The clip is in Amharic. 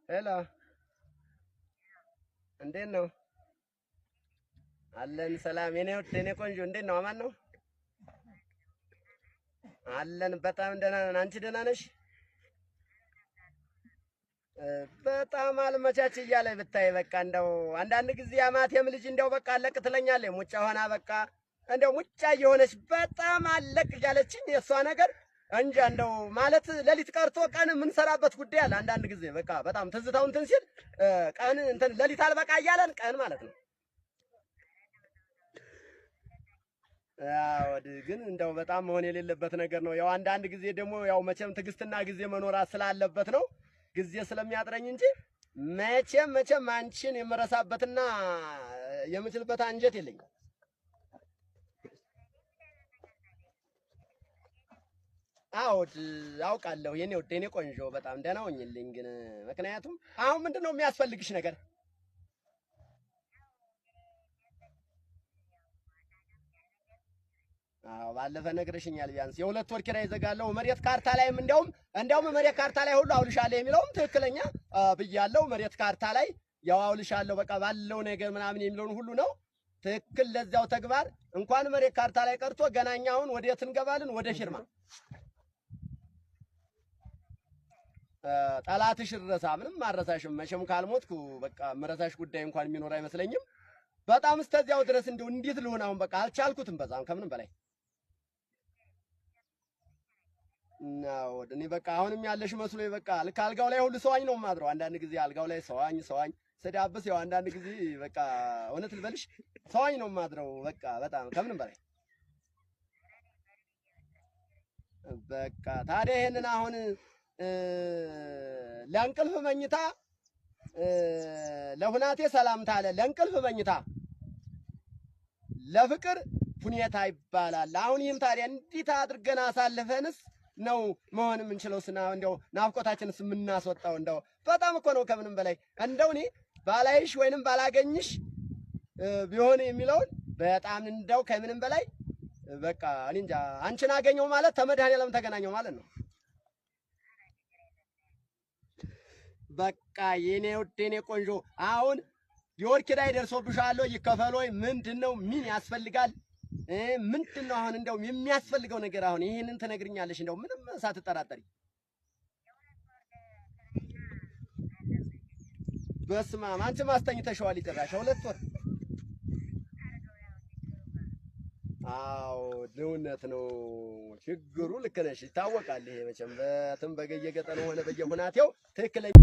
ሄሎ እንዴት ነው? አለን ሰላም የኔ ውድ የኔ ቆንጆ እንዴት ነው? አማን ነው አለን። በጣም ደህና ነን። አንቺ ደህና ነሽ? በጣም አልመቻች እያለ ብታይ በቃ እንደው አንዳንድ ጊዜ አማቴም ልጅ እንደው በቃ አለቅ ትለኛለች። ሙጫ ሆና በቃ እንደው ሙጫ እየሆነች በጣም አለቅ እያለችኝ የእሷ ነገር እንጃ እንደው ማለት ሌሊት ቀርቶ ቀን የምንሰራበት ጉዳይ አለ። አንዳንድ ጊዜ በቃ በጣም ትዝታው እንትን ሲል ቀን እንትን ሌሊት አልበቃ እያለን ቀን ማለት ነው። አዎ ግን እንደው በጣም መሆን የሌለበት ነገር ነው። ያው አንዳንድ ጊዜ ደግሞ ያው መቼም ትዕግስትና ጊዜ መኖር ስላለበት ነው ጊዜ ስለሚያጥረኝ እንጂ መቼም አንቺን የምረሳበትና የምችልበት አንጀት የለኝም። አዎ አውቃለሁ የኔ ውድ የኔ ቆንጆ በጣም ደህና ሆኝልኝ። ግን ምክንያቱም አሁን ምንድነው የሚያስፈልግሽ ነገር? አዎ ባለፈ ነግረሽኛል። ቢያንስ የሁለት ወር ኪራይ ይዘጋለሁ መሬት ካርታ ላይም እንደውም መሬት ካርታ ላይ ሁሉ አውልሻለሁ የሚለውም ትክክለኛ ብያለሁ። መሬት ካርታ ላይ ያው አውልሻለሁ በቃ ባለው ነገር ምናምን የሚለውን ሁሉ ነው ትክክል። ለዚያው ተግባር እንኳን መሬት ካርታ ላይ ቀርቶ ገናኛውን ወዴት እንገባለን? ወደ ፊርማ ጠላትሽ ረሳ ምንም አረሳሽም። መቼም ካልሞትኩ በቃ መረሳሽ ጉዳይ እንኳን የሚኖር አይመስለኝም። በጣም እስተዚያው ድረስ እንደው እንዴት ልሆን አሁን በቃ አልቻልኩትም። በጣም ከምንም በላይ ነው እኔ በቃ አሁንም ያለሽ መስሎኝ በቃ ልክ አልጋው ላይ ሁሉ ሰዋኝ ነው የማድረው። አንዳንድ ጊዜ አልጋው ላይ ሰዋኝ ስዳብስ ያው አንዳንድ ጊዜ በቃ እውነት ልበልሽ ሰዋኝ ነው የማድረው። በቃ በጣም ከምንም በላይ በቃ ታዲያ ይሄንን አሁን ለእንቅልፍ መኝታ ለሁናቴ ሰላምታ አለ። ለእንቅልፍ መኝታ ለፍቅር ሁኔታ ይባላል። አሁን ይህን ታዲያ እንዴት አድርገን አሳልፈንስ ነው መሆን የምንችለው? ስና እንደው ናፍቆታችንስ የምናስወጣው እንደው በጣም እኮ ነው ከምንም በላይ እንደው እኔ ባላይሽ ወይንም ባላገኝሽ ቢሆን የሚለውን በጣም እንደው ከምንም በላይ በቃ እኔ እንጃ አንቺን አገኘው ማለት ተመድኃኔዓለም ተገናኘው ማለት ነው። በቃ የኔ ውድ የኔ ቆንጆ አሁን የወር ኪራይ ደርሶብሻል ወይ? ይከፈል ወይ? ምንድነው ምን ያስፈልጋል? ምንድነው አሁን እንደው የሚያስፈልገው ነገር? አሁን ይሄንን ትነግሪኛለሽ እንደው ምንም ሳትጠራጠሪ። በስመ አብ አንቺ ማስተኝተሽዋል ይጨራሽ ሁለት ወር። አዎ እውነት ነው ችግሩ። ልክ ነሽ ይታወቃል። ይሄ መቼም በየገጠሩ ሆነ በየሁናቴው ትክክለኛ